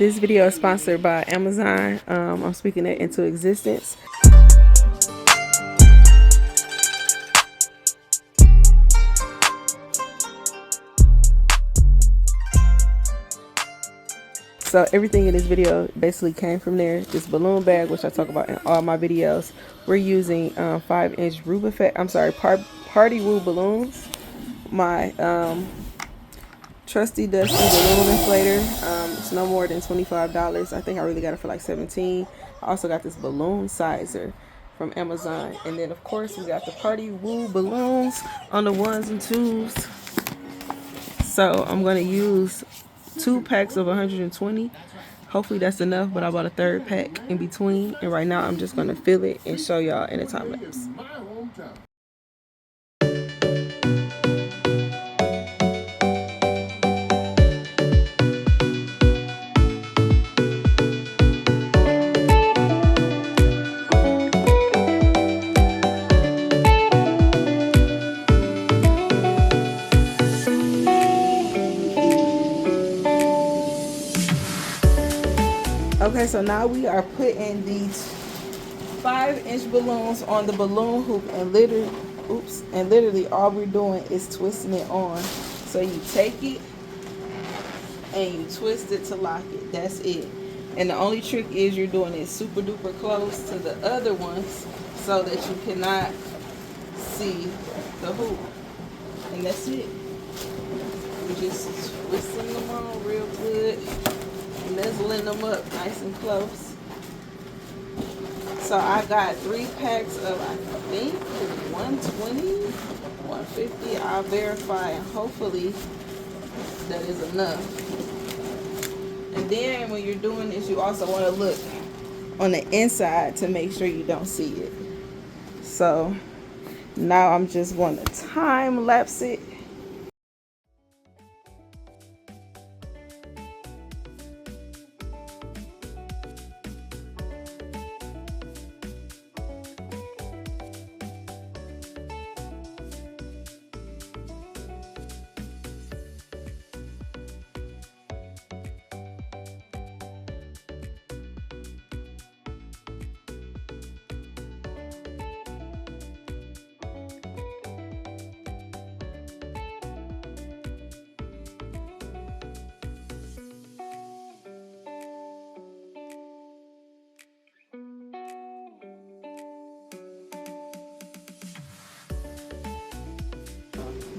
This video is sponsored by Amazon. I'm speaking it into existence. So everything in this video basically came from there. This balloon bag, which I talk about in all my videos. We're using 5-inch Party Woo balloons. My trusty dusty balloon inflator. It's no more than $25. I think I really got it for like $17. I also got this balloon sizer from Amazon. And then of course we got the Party Woo balloons on the 1s and 2s. So I'm gonna use 2 packs of 120. Hopefully that's enough, but I bought a 3rd pack in between, and right now I'm just gonna fill it and show y'all in a time lapse. Okay, so now we are putting these 5-inch balloons on the balloon hoop, and literally all we're doing is twisting it on. So you take it and you twist it to lock it. That's it. And the only trick is you're doing it super duper close to the other ones so that you cannot see the hoop. And that's it. You're just twisting them on real good, nuzzling them up nice and close. So I got 3 packs of, I think, 120, 150. I'll verify, and hopefully that is enough. And then when you're doing this, you also want to look on the inside to make sure you don't see it. So now I'm just going to time lapse it.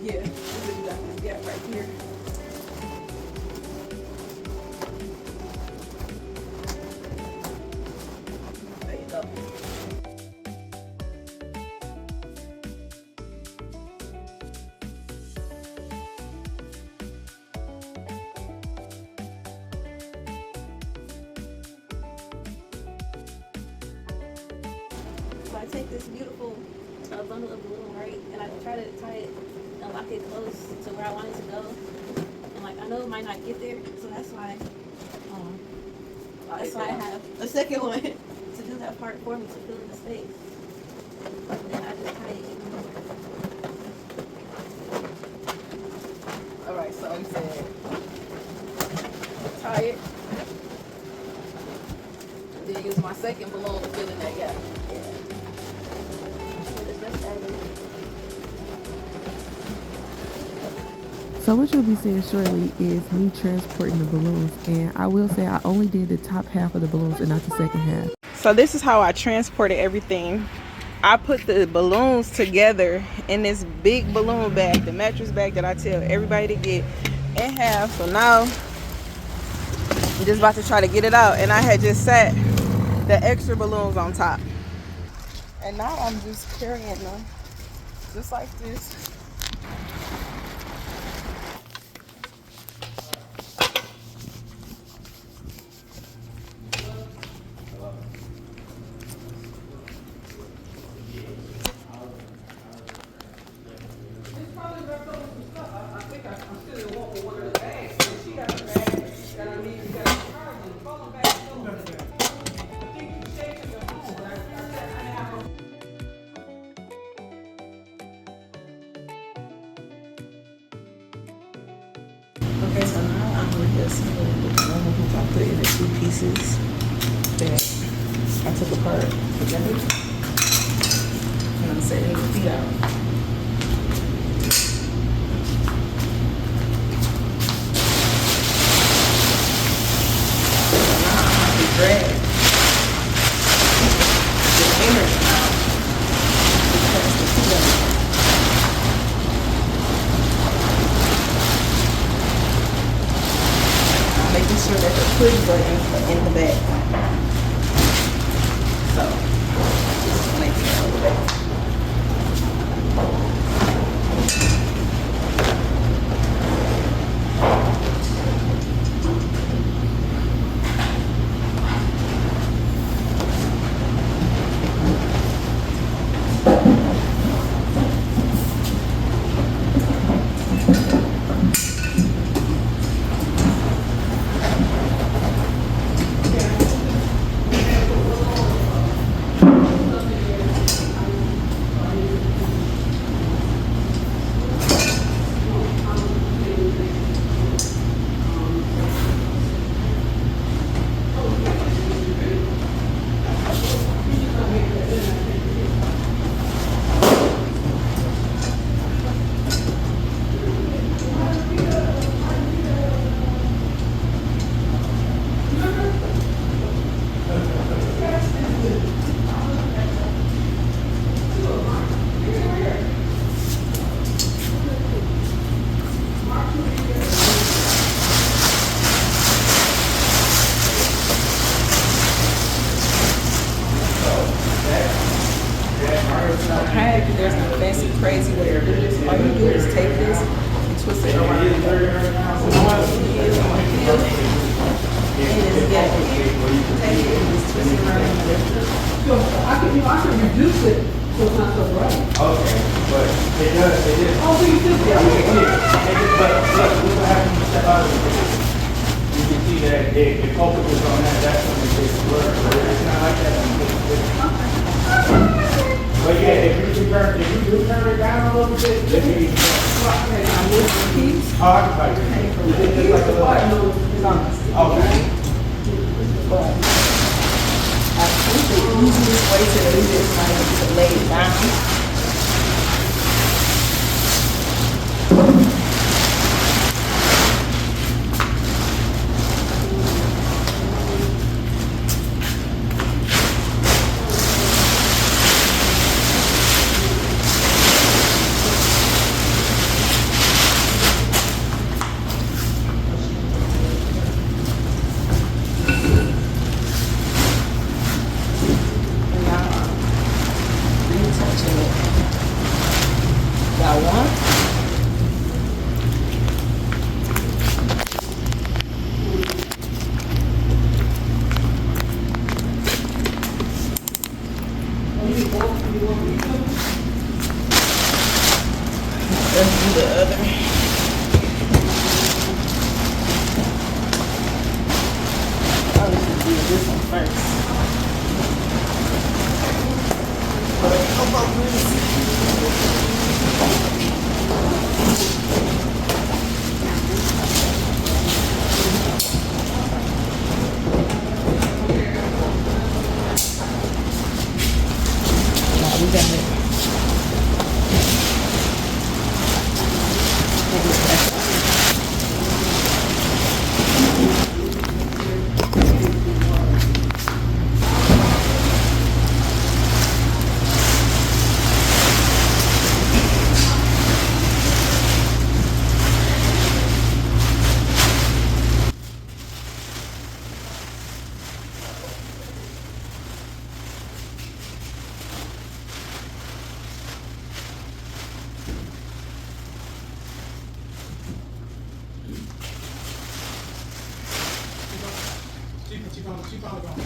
Yeah, you got this gap right here. There you go. So I take this beautiful bundle of balloon, right, and I try to tie it and lock it close to where I want it to go. And like I know it might not get there, so that's why I have a second one to do that part for me to fill in the space. And then I just tie it even more. Alright, so you said tie it, and then use my second balloon to fill in that gap. So what you'll be seeing shortly is me transporting the balloons, and I will say I only did the top half of the balloons and not the second half. So this is how I transported everything. I put the balloons together in this big balloon bag, the mattress bag that I tell everybody to get, in half. So now I'm just about to try to get it out, and I had just set the extra balloons on top. And now I'm just carrying them just like this. pieces that I took apart together. And I'm setting the feet out. Drag the inners out because the feet are making sure that the push buttons are in the back. So just make it out of the back. Okay, there's no fancy crazy way to do this. All you do is take this and twist it around. And just get it. Take it and just twist it around. So I can reduce it so it's not so bright. Okay, but it does. Oh, so you still Yeah, get we it? can hear. But look what happens when you step out of it. You can see that the focus is on that. That's when it gets blurred. But it's not like that. But yeah, if you do turn it down a little bit, then you can. I'm lifting the piece. Hard like it. It's like a little. Okay. But I think the easiest way to do this is to lay it down. Y'all want? Let's do the other. Probably should do this one first. How about this? We got it. She probably gonna.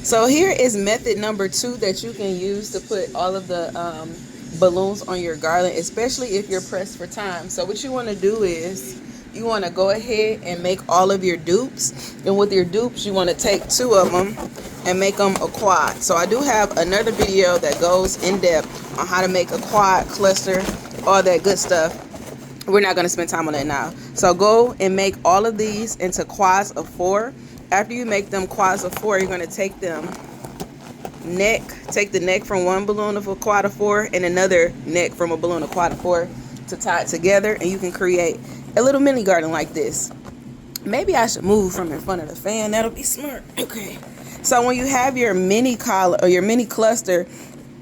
So here is method number 2 that you can use to put all of the balloons on your garland, especially if you're pressed for time. So what you want to do is you want to go ahead and make all of your dupes, and with your dupes you want to take 2 of them and make them a quad. So I do have another video that goes in depth on how to make a quad, cluster, all that good stuff. We're not going to spend time on that now. So go and make all of these into quads of 4. After you make them quads of 4, you're going to take them take the neck from one balloon of a quad of 4 and another neck from a balloon of quad of 4 to tie it together, and you can create a little mini garden like this. Maybe I should move from in front of the fan. That'll be smart. Okay. So when you have your mini collar or your mini cluster,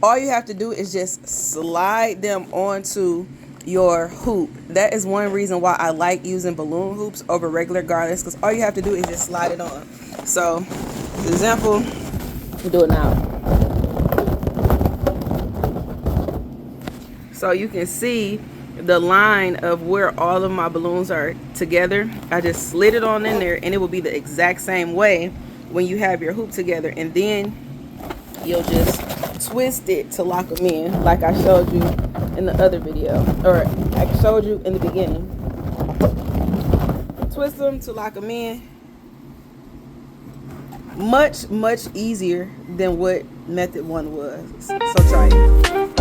all you have to do is just slide them onto your hoop. That is one reason why I like using balloon hoops over regular garlands, because all you have to do is just slide it on. So, for example, we'll do it now. So you can see the line of where all of my balloons are together. I just slid it on in there, and it will be the exact same way when you have your hoop together, and then you'll just twist it to lock them in like I showed you in the other video, or I showed you in the beginning. Twist them to lock them in. Much easier than what method 1 was. So try it.